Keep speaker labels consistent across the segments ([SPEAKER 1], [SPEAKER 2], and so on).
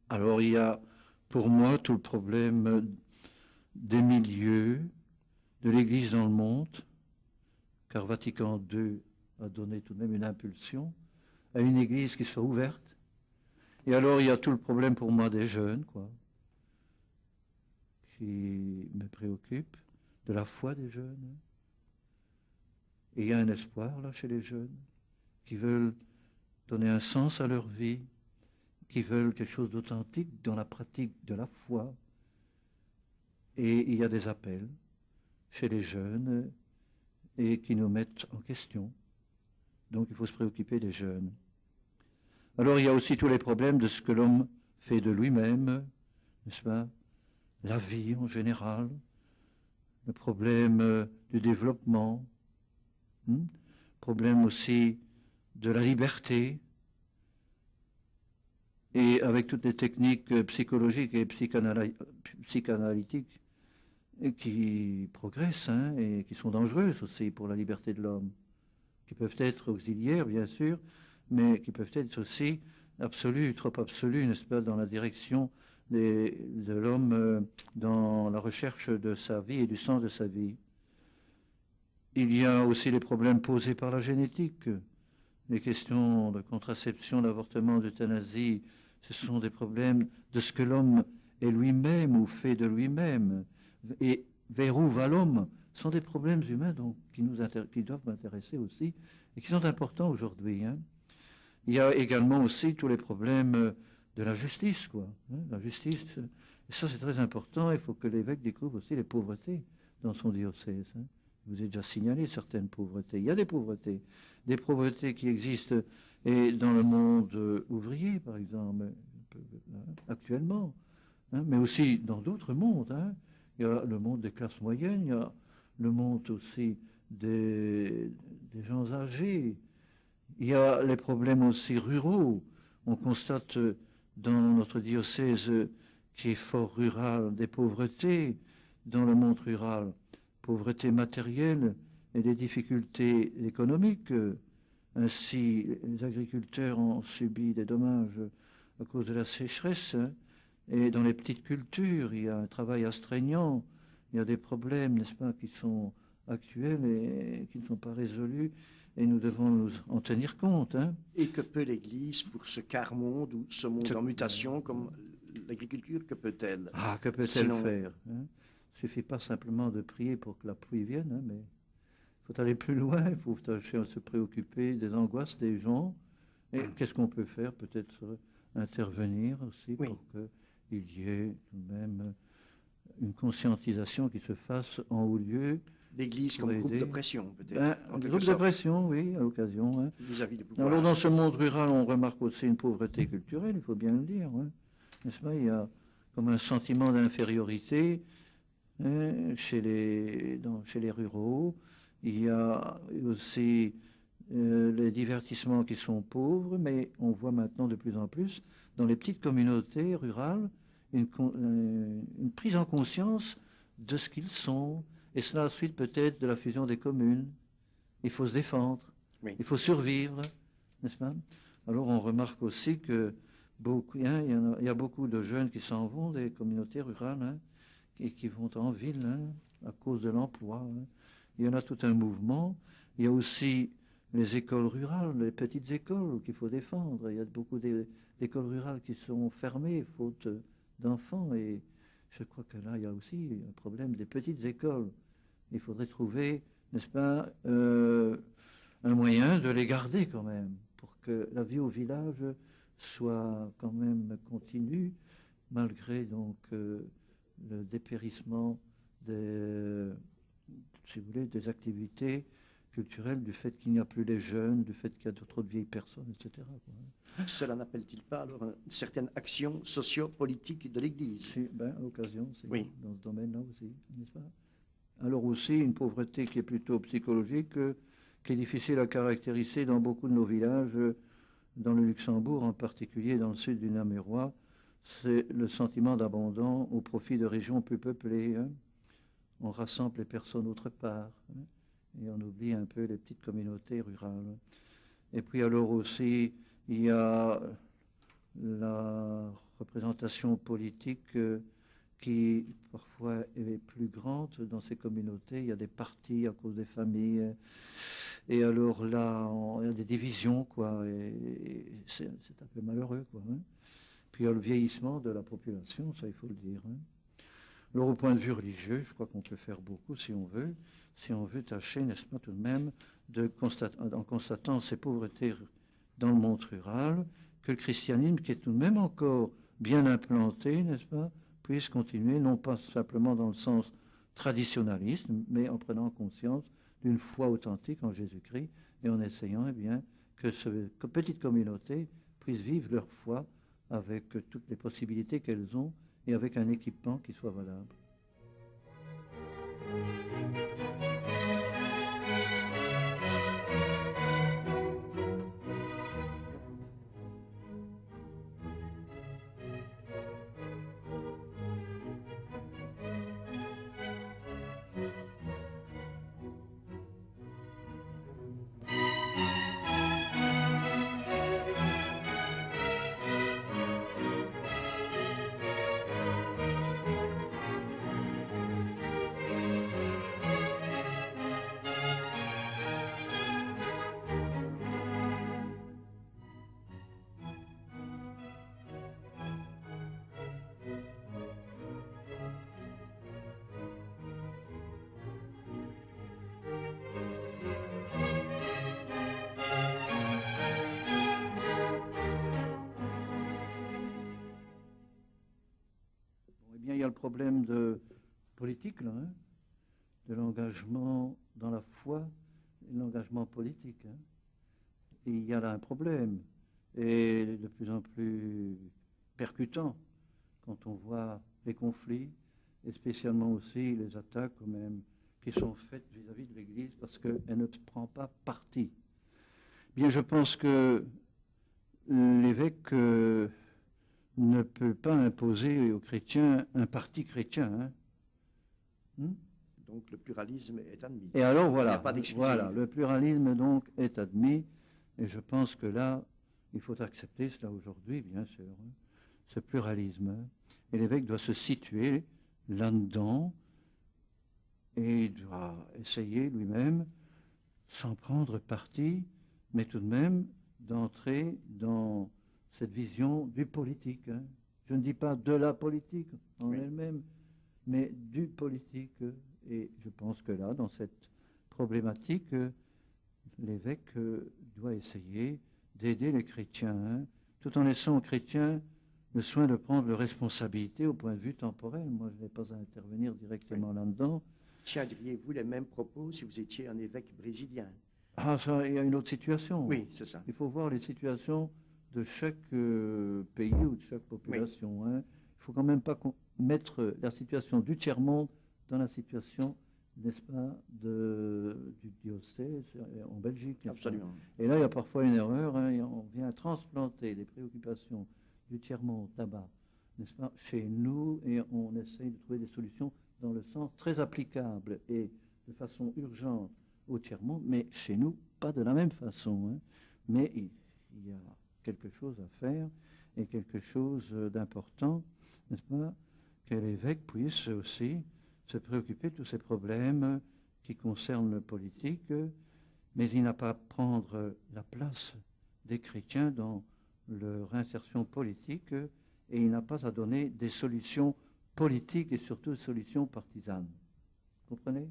[SPEAKER 1] Alors il y a pour moi tout le problème des milieux, de l'Église dans le monde, car Vatican II a donné tout de même une impulsion à une Église qui soit ouverte. Et alors il y a tout le problème pour moi des jeunes, quoi, qui me préoccupe, de la foi des jeunes. Et il y a un espoir là chez les jeunes qui veulent donner un sens à leur vie, qui veulent quelque chose d'authentique dans la pratique de la foi. Et il y a des appels chez les jeunes et qui nous mettent en question. Donc il faut se préoccuper des jeunes. Alors il y a aussi tous les problèmes de ce que l'homme fait de lui-même, n'est-ce pas? La vie en général, le problème du développement, problème aussi de la liberté, et avec toutes les techniques psychologiques et psychanalytiques qui progressent et qui sont dangereuses aussi pour la liberté de l'homme, qui peuvent être auxiliaires bien sûr, mais qui peuvent être aussi absolues, trop absolues, n'est-ce pas, dans la direction de l'homme, dans la recherche de sa vie et du sens de sa vie. Il y a aussi les problèmes posés par la génétique, les questions de contraception, d'avortement, d'euthanasie. Ce sont des problèmes de ce que l'homme est lui-même ou fait de lui-même. Et vers où va l'homme sont des problèmes humains donc, qui doivent m'intéresser aussi et qui sont importants aujourd'hui. Il y a également aussi tous les problèmes de la justice, quoi. La justice, et ça c'est très important. Il faut que l'évêque découvre aussi les pauvretés dans son diocèse. Je vous ai déjà signalé certaines pauvretés. Il y a des pauvretés qui existent et dans le monde ouvrier, par exemple, actuellement, mais aussi dans d'autres mondes. Il y a le monde des classes moyennes, il y a le monde aussi des gens âgés. Il y a les problèmes aussi ruraux. On constate dans notre diocèse qui est fort rural des pauvretés dans le monde rural, pauvreté matérielle et des difficultés économiques. Ainsi, les agriculteurs ont subi des dommages à cause de la sécheresse. Et dans les petites cultures, il y a un travail astreignant, il y a des problèmes, n'est-ce pas, qui sont actuels et qui ne sont pas résolus. Et nous devons nous en tenir compte.
[SPEAKER 2] Et que peut l'Église pour ce quart monde ou ce monde en mutation comme l'agriculture, que peut-elle?
[SPEAKER 1] Ah, que peut-elle faire? Il ne suffit pas simplement de prier pour que la pluie vienne, mais il faut aller plus loin, il faut se préoccuper des angoisses des gens. Et qu'est-ce qu'on peut faire? Peut-être intervenir aussi pour qu'il y ait tout de même une conscientisation qui se fasse en haut lieu.
[SPEAKER 2] L'Église comme groupe de pression, peut-être.
[SPEAKER 1] Groupe de pression, oui, à l'occasion.
[SPEAKER 2] Vis-à-vis du pouvoir.
[SPEAKER 1] Alors, dans ce monde rural, on remarque aussi une pauvreté culturelle, il faut bien le dire. N'est-ce pas? Il y a comme un sentiment d'infériorité chez les ruraux. Il y a aussi les divertissements qui sont pauvres, mais on voit maintenant de plus en plus dans les petites communautés rurales une prise en conscience de ce qu'ils sont. Et cela à la suite peut-être de la fusion des communes. Il faut se défendre, il faut survivre, n'est-ce pas? Alors on remarque aussi que il y a beaucoup de jeunes qui s'en vont des communautés rurales et qui vont en ville à cause de l'emploi. Il y en a tout un mouvement. Il y a aussi les écoles rurales, les petites écoles qu'il faut défendre. Il y a beaucoup d'écoles rurales qui sont fermées faute d'enfants. Et je crois que là, il y a aussi un problème des petites écoles. Il faudrait trouver, n'est-ce pas, un moyen de les garder quand même, pour que la vie au village soit quand même continue, malgré donc le dépérissement si vous voulez, des activités culturelles, du fait qu'il n'y a plus les jeunes, du fait qu'il y a trop de vieilles personnes, etc.
[SPEAKER 2] Cela n'appelle-t-il pas alors une certaine action socio-politique de l'Église?
[SPEAKER 1] Si, à l'occasion, c'est dans ce domaine-là aussi, n'est-ce pas? Alors aussi une pauvreté qui est plutôt psychologique, qui est difficile à caractériser dans beaucoup de nos villages, dans le Luxembourg en particulier, dans le sud du Namurois, c'est le sentiment d'abandon au profit de régions plus peuplées. On rassemble les personnes autre part, et on oublie un peu les petites communautés rurales. Et puis alors aussi, il y a la représentation politique qui parfois est plus grande dans ces communautés. Il y a des partis à cause des familles. Et alors là, il y a des divisions, quoi. Et c'est un peu malheureux, quoi. Hein. Puis il y a le vieillissement de la population, ça il faut le dire. Hein. Alors au point de vue religieux, je crois qu'on peut faire beaucoup si on veut tâcher, n'est-ce pas, tout de même, en constatant ces pauvretés dans le monde rural, que le christianisme, qui est tout de même encore bien implanté, n'est-ce pas, puisse continuer, non pas simplement dans le sens traditionnaliste, mais en prenant conscience d'une foi authentique en Jésus-Christ et en essayant, eh bien, que cette petite communauté puisse vivre leur foi avec toutes les possibilités qu'elles ont et avec un équipement qui soit valable. Il y a le problème politique, là, hein, de l'engagement dans la foi et l'engagement politique. Hein. Et il y a là un problème, et de plus en plus percutant, quand on voit les conflits, et spécialement aussi les attaques quand même, qui sont faites vis-à-vis de l'Église, parce qu'elle ne prend pas parti. Bien, je pense que l'évêque ne peut pas imposer aux chrétiens un parti chrétien. Hein.
[SPEAKER 2] Donc le pluralisme est admis.
[SPEAKER 1] Et alors voilà,
[SPEAKER 2] il n'y a pas
[SPEAKER 1] voilà, le pluralisme donc est admis, et je pense que là, il faut accepter cela aujourd'hui, bien sûr, hein, ce pluralisme. Et l'évêque doit se situer là-dedans, et il doit essayer lui-même, sans prendre parti, mais tout de même d'entrer dans cette vision du politique. Hein. Je ne dis pas de la politique en elle-même, mais du politique. Et je pense que là, dans cette problématique, l'évêque doit essayer d'aider les chrétiens, hein, tout en laissant aux chrétiens le soin de prendre leurs responsabilités au point de vue temporel. Moi, je n'ai pas à intervenir directement là-dedans.
[SPEAKER 2] Tiendriez-vous les mêmes propos si vous étiez un évêque brésilien?
[SPEAKER 1] Ah, ça, il y a une autre situation.
[SPEAKER 2] Oui, c'est ça.
[SPEAKER 1] Il faut voir les situations de chaque pays ou de chaque population. Hein. Il ne faut quand même pas mettre la situation du tiers-monde dans la situation, n'est-ce pas, du diocèse en Belgique.
[SPEAKER 2] Absolument.
[SPEAKER 1] Et là, il y a parfois une erreur. Hein, on vient transplanter les préoccupations du tiers-monde là-bas, n'est-ce pas, chez nous, et on essaye de trouver des solutions dans le sens très applicable et de façon urgente au tiers-monde, mais chez nous, pas de la même façon. Hein. Mais il y a quelque chose à faire et quelque chose d'important, n'est-ce pas, que l'évêque puisse aussi se préoccuper de tous ces problèmes qui concernent le politique, mais il n'a pas à prendre la place des chrétiens dans leur insertion politique et il n'a pas à donner des solutions politiques et surtout des solutions partisanes. Vous comprenez?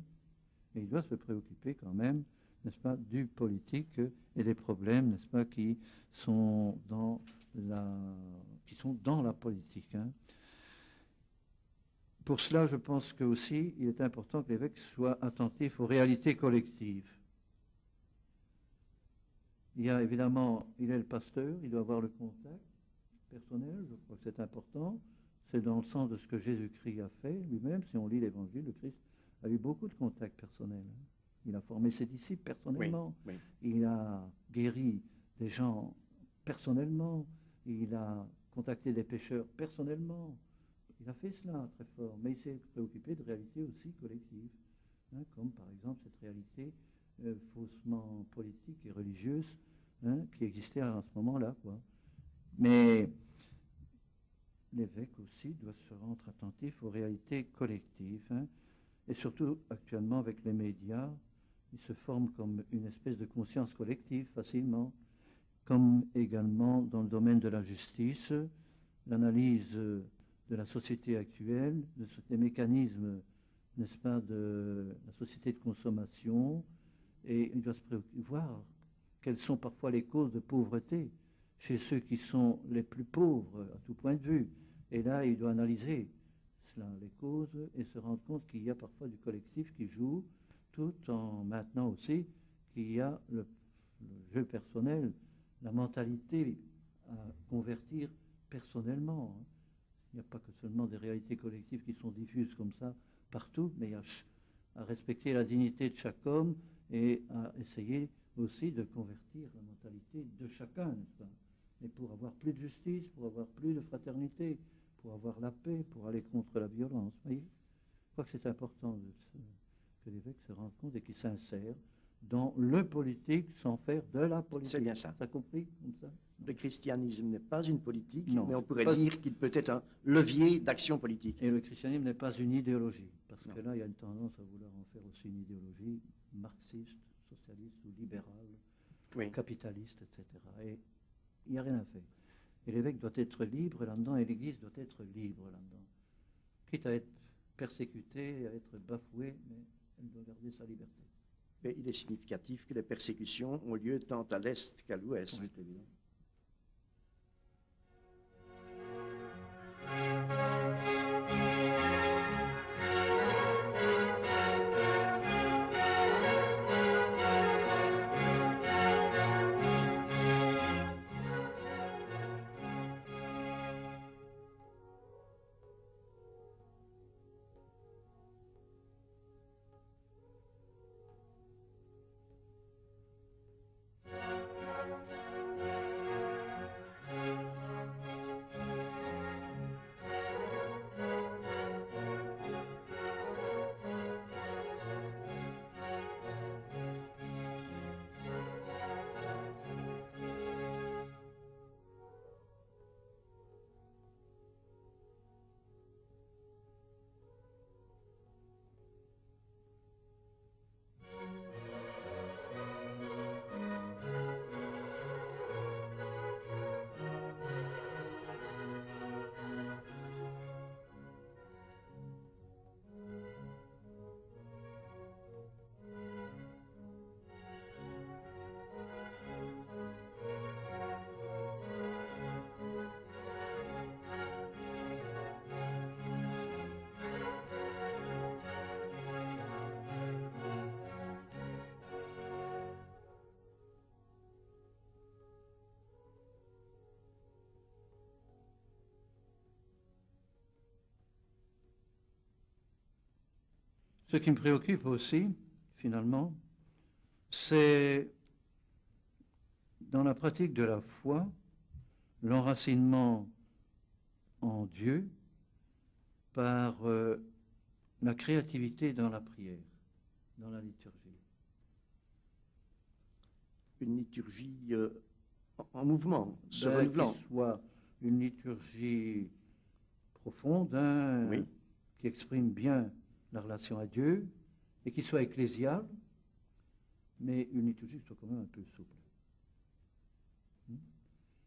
[SPEAKER 1] Et il doit se préoccuper quand même, n'est-ce pas, du politique et des problèmes, n'est-ce pas, qui sont dans la politique. Hein. Pour cela, je pense que aussi, il est important que l'évêque soit attentif aux réalités collectives. Il y a évidemment, il est le pasteur, il doit avoir le contact personnel, je crois que c'est important. C'est dans le sens de ce que Jésus-Christ a fait lui-même. Si on lit l'Évangile, le Christ a eu beaucoup de contacts personnels. Il a formé ses disciples personnellement. Oui, oui. Il a guéri des gens personnellement. Il a contacté des pécheurs personnellement. Il a fait cela très fort. Mais il s'est préoccupé de réalités aussi collectives. Hein, comme par exemple cette réalité faussement politique et religieuse qui existait à ce moment-là. Quoi. Mais l'évêque aussi doit se rendre attentif aux réalités collectives, hein, et surtout actuellement avec les médias, il se forme comme une espèce de conscience collective facilement, comme également dans le domaine de la justice, l'analyse de la société actuelle, des mécanismes, n'est-ce pas, de la société de consommation, et il doit se voir quelles sont parfois les causes de pauvreté chez ceux qui sont les plus pauvres à tout point de vue. Et là, il doit analyser cela, les causes, et se rendre compte qu'il y a parfois du collectif qui joue, tout en maintenant aussi qu'il y a le jeu personnel, la mentalité à convertir personnellement. Hein. Il n'y a pas que seulement des réalités collectives qui sont diffuses comme ça partout, mais il y a à respecter la dignité de chaque homme et à essayer aussi de convertir la mentalité de chacun, n'est-ce pas? Et pour avoir plus de justice, pour avoir plus de fraternité, pour avoir la paix, pour aller contre la violence. Vous voyez, je crois que c'est important que l'évêque se rende compte et qu'il s'insère dans le politique sans faire de la politique.
[SPEAKER 2] C'est bien ça.
[SPEAKER 1] Tu as compris comme ça?
[SPEAKER 2] Le christianisme n'est pas une politique,
[SPEAKER 1] non,
[SPEAKER 2] mais on pourrait dire qu'il peut être un levier d'action politique.
[SPEAKER 1] Et le christianisme n'est pas une idéologie, parce que là, il y a une tendance à vouloir en faire aussi une idéologie marxiste, socialiste ou libérale,
[SPEAKER 2] oui,
[SPEAKER 1] capitaliste, etc. Et il n'y a rien à faire. Et l'évêque doit être libre là-dedans, et l'Église doit être libre là-dedans. Quitte à être persécuté, à être bafoué, mais elle doit garder sa liberté.
[SPEAKER 2] Mais il est significatif que les persécutions ont lieu tant à l'Est qu'à l'Ouest.
[SPEAKER 1] Oui, c'est évident. Ce qui me préoccupe aussi, finalement, c'est dans la pratique de la foi, l'enracinement en Dieu par la créativité dans la prière, dans la liturgie.
[SPEAKER 2] Une liturgie en mouvement, se renouvelant.
[SPEAKER 1] Qu'il soit une liturgie profonde, hein,
[SPEAKER 2] oui,
[SPEAKER 1] qui exprime bien la relation à Dieu, et qui soit ecclésiale, mais une liturgie qui soit quand même un peu souple.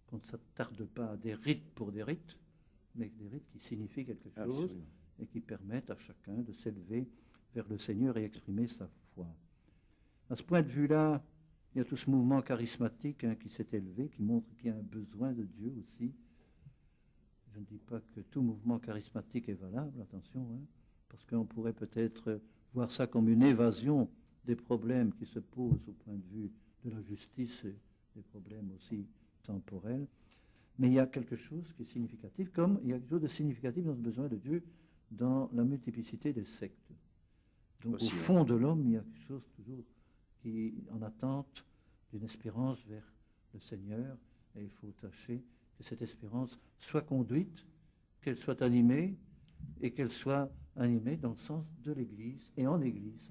[SPEAKER 1] Qu'on ne s'attarde pas à des rites pour des rites, mais des rites qui signifient quelque chose. Absolument. Et qui permettent à chacun de s'élever vers le Seigneur et exprimer sa foi. À ce point de vue-là, il y a tout ce mouvement charismatique qui s'est élevé, qui montre qu'il y a un besoin de Dieu aussi. Je ne dis pas que tout mouvement charismatique est valable, attention, parce qu'on pourrait peut-être voir ça comme une évasion des problèmes qui se posent au point de vue de la justice et des problèmes aussi temporels. Mais il y a quelque chose qui est significatif, comme il y a quelque chose de significatif dans ce besoin de Dieu dans la multiplicité des sectes. Donc aussi, au fond de l'homme, il y a quelque chose toujours qui est en attente d'une espérance vers le Seigneur, et il faut tâcher que cette espérance soit conduite, qu'elle soit animée, et qu'elle soit animée dans le sens de l'Église et en Église.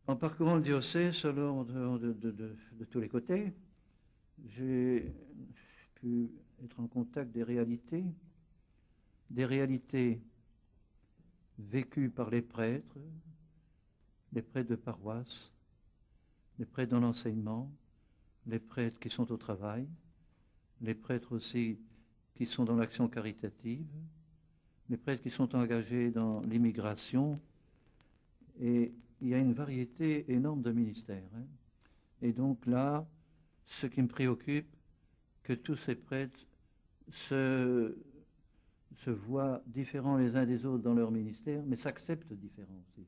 [SPEAKER 1] En parcourant le diocèse, alors, de tous les côtés, j'ai pu être en contact des réalités vécues par les prêtres de paroisse, les prêtres dans l'enseignement, les prêtres qui sont au travail, les prêtres aussi qui sont dans l'action caritative, les prêtres qui sont engagés dans l'immigration, et il y a une variété énorme de ministères. Hein. Et donc là, ce qui me préoccupe, que tous ces prêtres se voient différents les uns des autres dans leur ministère, mais s'acceptent différents aussi.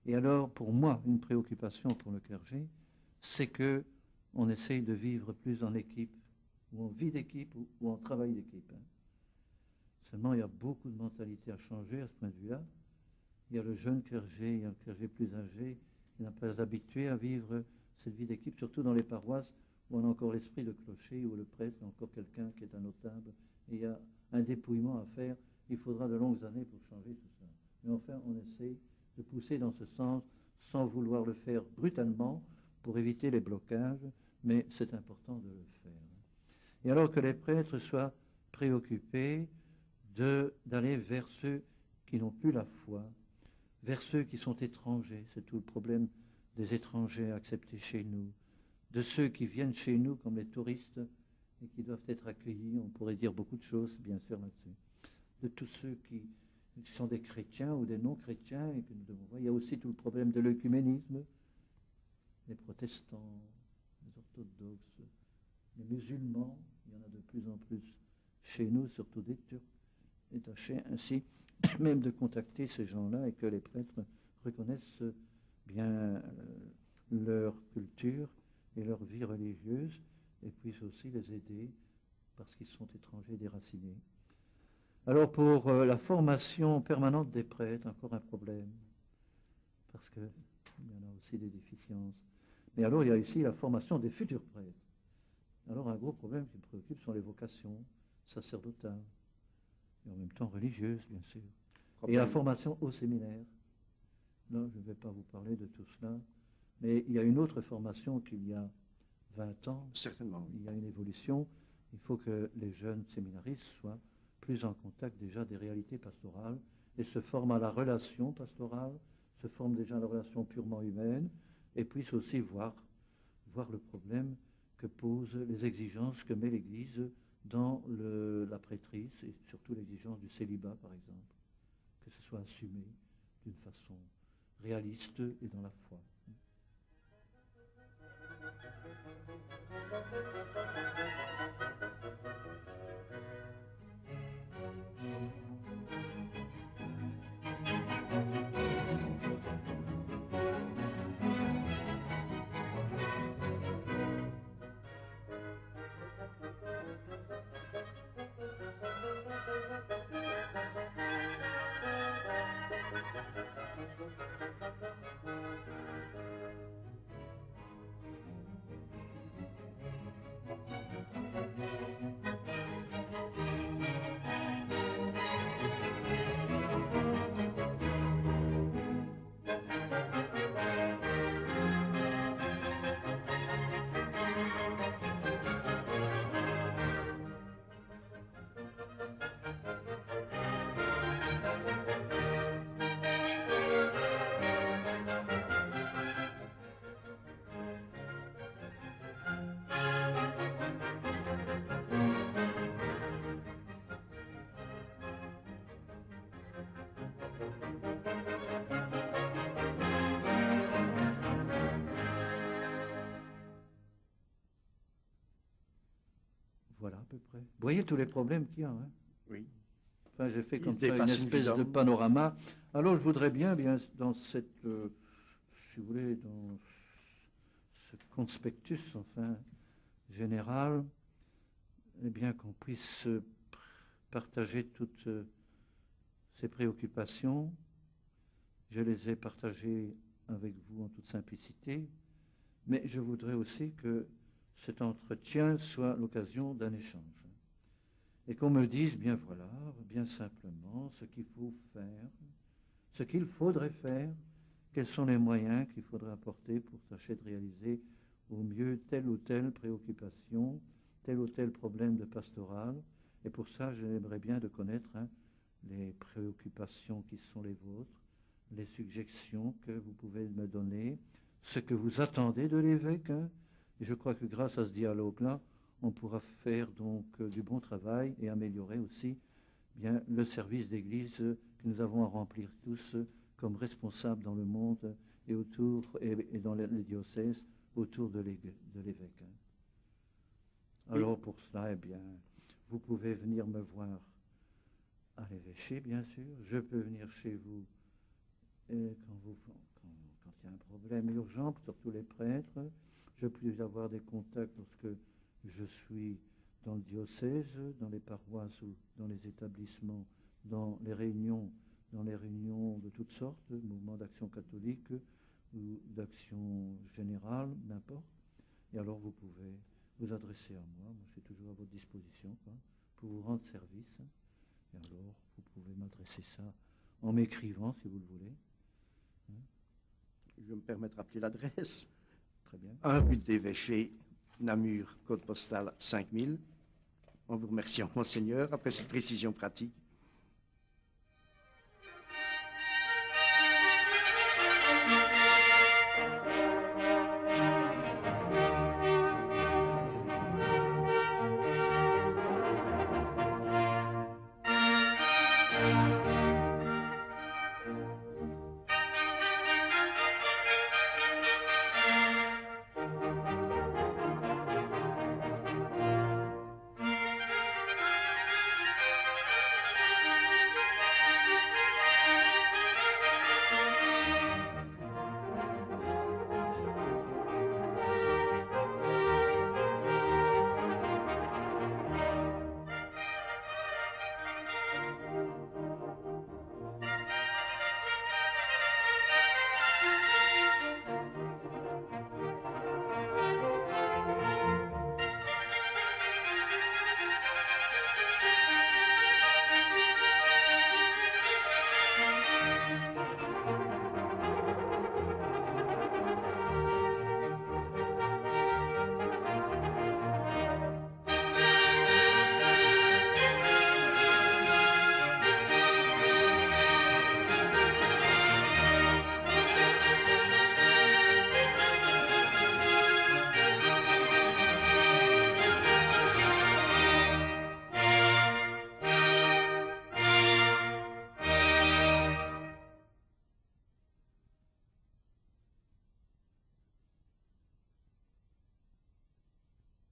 [SPEAKER 1] Et alors, pour moi, une préoccupation pour le clergé, c'est que on essaye de vivre plus en équipe, ou en vie d'équipe, ou en travail d'équipe. Hein. Seulement, il y a beaucoup de mentalités à changer à ce point de vue-là. Il y a le jeune clergé, il y a le clergé plus âgé, qui n'a pas habitué à vivre cette vie d'équipe, surtout dans les paroisses où on a encore l'esprit de clocher, où le prêtre est encore quelqu'un qui est un notable, et il y a un dépouillement à faire. Il faudra de longues années pour changer tout ça. Mais enfin, on essaye de pousser dans ce sens, sans vouloir le faire brutalement, pour éviter les blocages, mais c'est important de le faire. Et alors que les prêtres soient préoccupés d'aller vers ceux qui n'ont plus la foi, vers ceux qui sont étrangers, c'est tout le problème des étrangers acceptés chez nous, de ceux qui viennent chez nous comme les touristes et qui doivent être accueillis, on pourrait dire beaucoup de choses bien sûr là-dessus, de tous ceux qui sont des chrétiens ou des non-chrétiens et que nous devons voir. Il y a aussi tout le problème de l'œcuménisme, les protestants, les orthodoxes, les musulmans, il y en a de plus en plus chez nous, surtout des Turcs, et tâcher ainsi même de contacter ces gens-là et que les prêtres reconnaissent bien leur culture et leur vie religieuse et puissent aussi les aider parce qu'ils sont étrangers déracinés. Alors pour la formation permanente des prêtres, encore un problème, parce qu'il y en a aussi des déficiences. Mais alors il y a ici la formation des futurs prêtres. Alors un gros problème qui me préoccupe sont les vocations sacerdotales et en même temps religieuses, bien sûr. Et la formation au séminaire. Là, je ne vais pas vous parler de tout cela, mais il y a une autre formation qu'il y a 20 ans.
[SPEAKER 2] Certainement.
[SPEAKER 1] Il y a une évolution. Il faut que les jeunes séminaristes soient plus en contact déjà des réalités pastorales et se forment à la relation pastorale, se forment déjà à la relation purement humaine et puissent aussi voir le problème que posent les exigences que met l'Église dans la prêtrise et surtout l'exigence du célibat, par exemple, que ce soit assumé d'une façon réaliste et dans la foi. Voilà à peu près. Vous voyez tous les problèmes qu'il y a. Hein?
[SPEAKER 2] Oui.
[SPEAKER 1] Enfin, j'ai fait comme ça une espèce de panorama. Alors, je voudrais bien dans cette, si vous voulez, dans ce conspectus, enfin, général, eh bien, qu'on puisse partager toutes ces préoccupations. Je les ai partagées avec vous en toute simplicité, mais je voudrais aussi que cet entretien soit l'occasion d'un échange. Et qu'on me dise, bien voilà, bien simplement, ce qu'il faut faire, ce qu'il faudrait faire, quels sont les moyens qu'il faudrait apporter pour tâcher de réaliser au mieux telle ou telle préoccupation, tel ou tel problème de pastoral. Et pour ça, j'aimerais bien de connaître les préoccupations qui sont les vôtres, les suggestions que vous pouvez me donner, ce que vous attendez de l'évêque. Et je crois que grâce à ce dialogue-là, on pourra faire donc du bon travail et améliorer aussi bien le service d'église que nous avons à remplir tous comme responsables dans le monde et autour et dans les diocèses autour de l'évêque. Alors pour cela, eh bien, vous pouvez venir me voir à l'évêché, bien sûr. Je peux venir chez vous et quand il y a un problème urgent, surtout les prêtres. Je peux avoir des contacts lorsque je suis dans le diocèse, dans les paroisses ou dans les établissements, dans les réunions de toutes sortes, mouvements d'action catholique ou d'action générale, n'importe. Et alors vous pouvez vous adresser à moi. Moi, je suis toujours à votre disposition pour vous rendre service. Et alors, vous pouvez m'adresser ça en m'écrivant, si vous le voulez.
[SPEAKER 2] Je vais me permettre de rappeler l'adresse.
[SPEAKER 1] Très bien.
[SPEAKER 2] 1 rue d'Évêché, Namur, code postal 5000. En vous remerciant, Monseigneur, après cette précision pratique.